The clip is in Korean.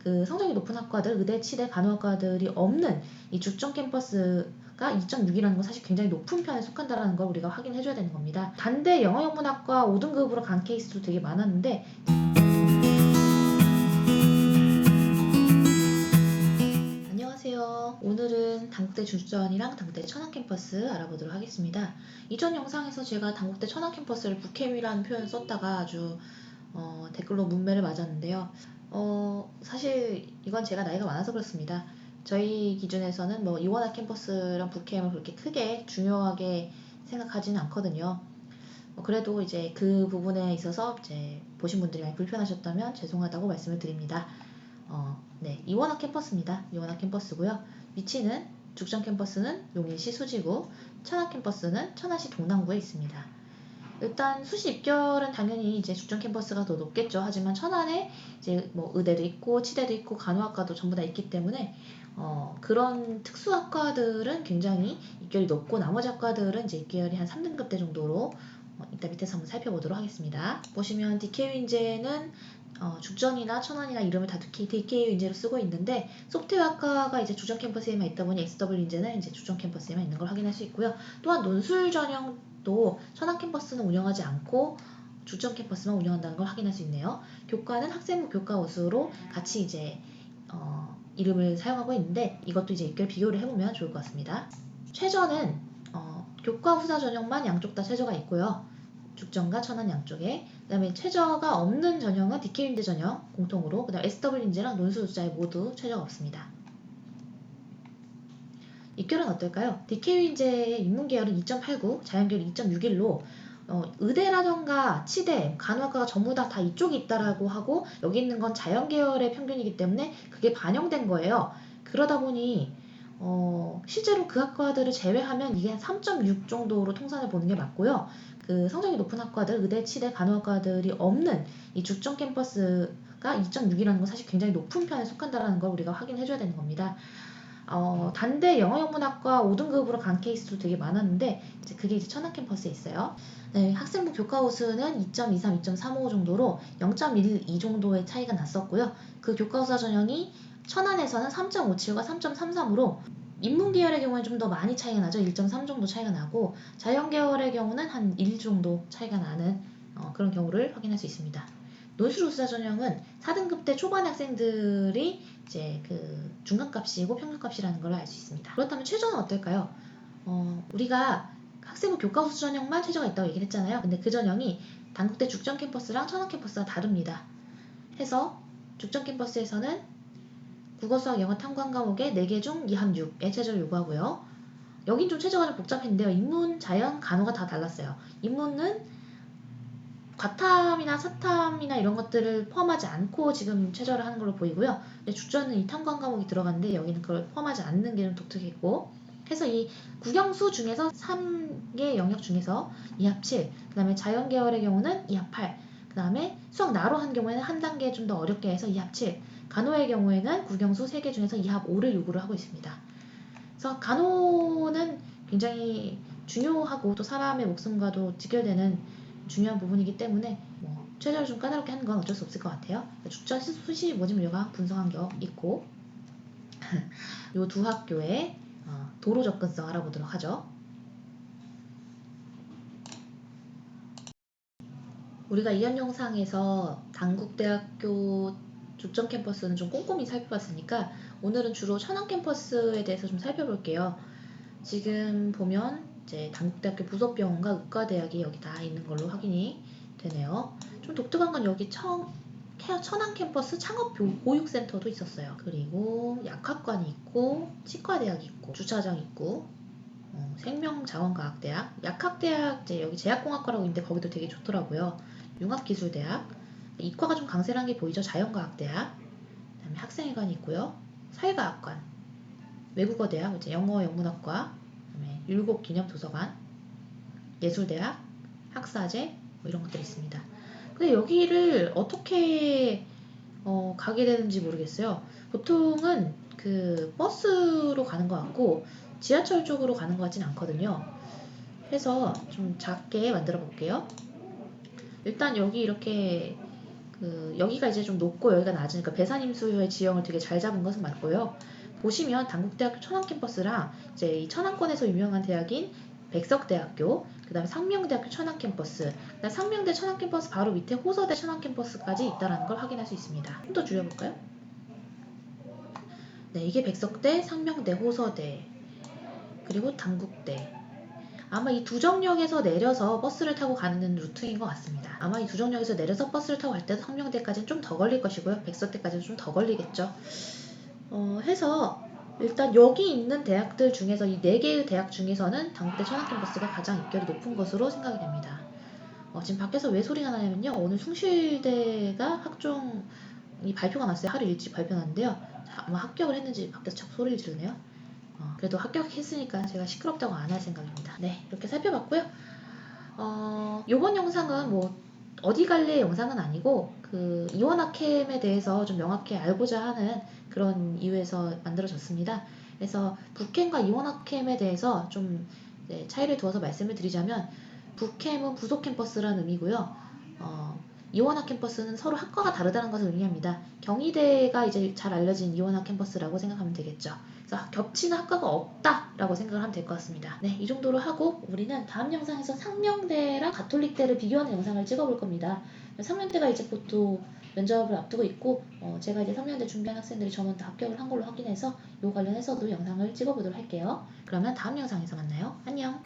그 성적이 높은 학과들, 의대, 치대, 간호학과들이 없는 이 주점 캠퍼스가 2.6이라는 건 사실 굉장히 높은 편에 속한다는 걸 우리가 확인해줘야 되는 겁니다. 단대 영어영문학과 5등급으로 간 케이스도 되게 많았는데 안녕하세요. 오늘은 당국대 주전이랑 당국대 천안캠퍼스 알아보도록 하겠습니다. 이전 영상에서 제가 당국대 천안캠퍼스를 북캠이라는 표현을 썼다가 아주 댓글로 문매를 맞았는데요. 사실 이건 제가 나이가 많아서 그렇습니다. 저희 기준에서는 뭐 이원학 캠퍼스랑 북캠을 그렇게 크게 중요하게 생각하지는 않거든요. 그래도 이제 그 부분에 있어서 이제 보신 분들이 많이 불편하셨다면 죄송하다고 말씀을 드립니다. 네, 이원학 캠퍼스입니다. 이원학 캠퍼스고요. 위치는 죽전 캠퍼스는 용인시 수지구, 천안 캠퍼스는 천안시 동남구에 있습니다. 일단 수시 입결은 당연히 이제 죽전 캠퍼스가 더 높겠죠. 하지만 천안에 이제 뭐 의대도 있고 치대도 있고 간호학과도 전부 다 있기 때문에 그런 특수학과들은 굉장히 입결이 높고 나머지 학과들은 이제 입결이 한 3등급대 정도로 이따 밑에서 한번 살펴보도록 하겠습니다. 보시면 DK인재는 죽전이나 천안이나 이름을 다 DK 인재로 쓰고 있는데 소프트웨어학과가 이제 죽전 캠퍼스에만 있다 보니 SW 인재는 이제 죽전 캠퍼스에만 있는 걸 확인할 수 있고요. 또한 논술 전형도 천안 캠퍼스는 운영하지 않고 죽전 캠퍼스만 운영한다는 걸 확인할 수 있네요. 교과는 학생부 교과 우수로 같이 이제 이름을 사용하고 있는데 이것도 이제 입결 비교를 해보면 좋을 것 같습니다. 최저는 교과 후사 전형만 양쪽 다 최저가 있고요. 죽전과 천안 양쪽에. 그 다음에 최저가 없는 전형은 DK인재 전형 공통으로, 그 다음에 SW인재랑 논술자에 모두 최저가 없습니다. 입결은 어떨까요? DK인재의 인문계열은 2.89, 자연계열은 2.61로 의대라던가 치대, 간호학과가 전부 다 이쪽이 있다라고 하고 여기 있는 건 자연계열의 평균이기 때문에 그게 반영된 거예요. 그러다 보니 실제로 그 학과들을 제외하면 이게 한 3.6 정도로 통산을 보는 게 맞고요. 그 성적이 높은 학과들, 의대, 치대, 간호학과들이 없는 이 죽전 캠퍼스가 2.6이라는 건 사실 굉장히 높은 편에 속한다는 걸 우리가 확인해줘야 되는 겁니다. 단대 영어영문학과 5등급으로 간 케이스도 되게 많았는데 그게 이제 천안 캠퍼스에 있어요. 네, 학생부 교과 우수는 2.23, 2.35 정도로 0.12 정도의 차이가 났었고요. 그 교과 우수 전형이 천안에서는 3.57과 3.33으로 인문계열의 경우에 좀 더 많이 차이가 나죠. 1.3 정도 차이가 나고 자연계열의 경우는 한 1 정도 차이가 나는 그런 경우를 확인할 수 있습니다. 논술 우수자 전형은 4등급 때 초반 학생들이 이제 그 중간값이고 평균값이라는 걸 알 수 있습니다. 그렇다면 최저는 어떨까요? 우리가 학생부 교과 우수 전형만 최저가 있다고 얘기를 했잖아요. 근데 그 전형이 당국대 죽전 캠퍼스랑 천안 캠퍼스가 다릅니다. 해서 죽전 캠퍼스에서는 국어, 수학, 영어, 탐관 과목에 4개 중 2합 6의 최저를 요구하고요. 여긴 좀 최저가 좀 복잡했는데요. 인문, 자연, 간호가 다 달랐어요. 인문은 과탐이나 사탐이나 이런 것들을 포함하지 않고 지금 최저를 하는 걸로 보이고요. 근데 죽전은 이 탐관 과목이 들어갔는데 여기는 그걸 포함하지 않는 게 좀 독특했고, 해서 이 국영수 중에서 3개 영역 중에서 2합 7, 그 다음에 자연 계열의 경우는 2합 8, 그 다음에 수학 나로 한 경우에는 한 단계 좀 더 어렵게 해서 2합 7, 간호의 경우에는 국영수 3개 중에서 2합 5를 요구를 하고 있습니다. 그래서 간호는 굉장히 중요하고 또 사람의 목숨과도 직결되는 중요한 부분이기 때문에 최저를 좀 까다롭게 하는 건 어쩔 수 없을 것 같아요. 죽전 수시 모집 요강 분석한 게 있고 이 두 학교의 도로 접근성 알아보도록 하죠. 우리가 이전 영상에서 당국대학교 죽전 캠퍼스는 좀 꼼꼼히 살펴봤으니까 오늘은 주로 천안 캠퍼스에 대해서 좀 살펴볼게요. 지금 보면 이제 당국대학교 부속병원과 의과대학이 여기 다 있는 걸로 확인이 되네요. 좀 독특한 건 여기 천안 캠퍼스 창업보육센터도 있었어요. 그리고 약학관이 있고 치과대학이 있고 주차장 있고 생명자원과학대학, 약학대학 이제 여기 제약공학과라고 있는데 거기도 되게 좋더라고요. 융합기술대학, 이과가 좀 강세란 게 보이죠. 자연과학대학, 그다음에 학생회관이 있고요. 사회과학관, 외국어대학, 이제 영어 영문학과, 그다음에 율곡기념도서관, 예술대학, 학사제 뭐 이런 것들이 있습니다. 근데 여기를 어떻게 가게 되는지 모르겠어요. 보통은 그 버스로 가는 것 같고 지하철 쪽으로 가는 것 같진 않거든요. 해서 좀 작게 만들어 볼게요. 일단 여기 이렇게 여기가 이제 좀 높고 여기가 낮으니까 배산임수의 지형을 되게 잘 잡은 것은 맞고요. 보시면 단국대학교 천안 캠퍼스랑 이제 이 천안권에서 유명한 대학인 백석대학교, 그다음에 상명대학교 천안 캠퍼스, 그다음 상명대 천안 캠퍼스 바로 밑에 호서대 천안 캠퍼스까지 있다라는 걸 확인할 수 있습니다. 좀 더 줄여볼까요? 네, 이게 백석대, 상명대, 호서대, 그리고 단국대. 아마 이 두정역에서 내려서 버스를 타고 가는 루트인 것 같습니다. 아마 이 두정역에서 내려서 버스를 타고 갈 때도 상명대까지는 좀 더 걸릴 것이고요. 백석대까지는 좀 더 걸리겠죠. 해서 일단 여기 있는 대학들 중에서 이 4개의 대학 중에서는 단국대 천안 캠퍼스가 가장 입결이 높은 것으로 생각이 됩니다. 지금 밖에서 왜 소리가 나냐면요. 오늘 숭실대가 학종이 발표가 났어요. 하루 일찍 발표 났는데요. 아마 합격을 했는지 밖에서 자꾸 소리를 지르네요. 그래도 합격했으니까 제가 시끄럽다고 안 할 생각입니다. 네, 이렇게 살펴봤고요. 요번 영상은 뭐 어디 갈래 영상은 아니고 이원학캠에 대해서 좀 명확히 알고자 하는 그런 이유에서 만들어졌습니다. 그래서 북캠과 이원학캠에 대해서 좀 차이를 두어서 말씀을 드리자면 북캠은 부속 캠퍼스라는 의미고요. 이원학 캠퍼스는 서로 학과가 다르다는 것을 의미합니다. 경희대가 이제 잘 알려진 이원학 캠퍼스라고 생각하면 되겠죠. 그래서 겹치는 학과가 없다라고 생각을 하면 될 것 같습니다. 네, 이 정도로 하고 우리는 다음 영상에서 상명대랑 가톨릭대를 비교하는 영상을 찍어볼 겁니다. 상명대가 이제 보통 면접을 앞두고 있고 제가 이제 상명대 준비한 학생들이 저번 다 합격을 한 걸로 확인해서 이 관련해서도 영상을 찍어보도록 할게요. 그러면 다음 영상에서 만나요. 안녕.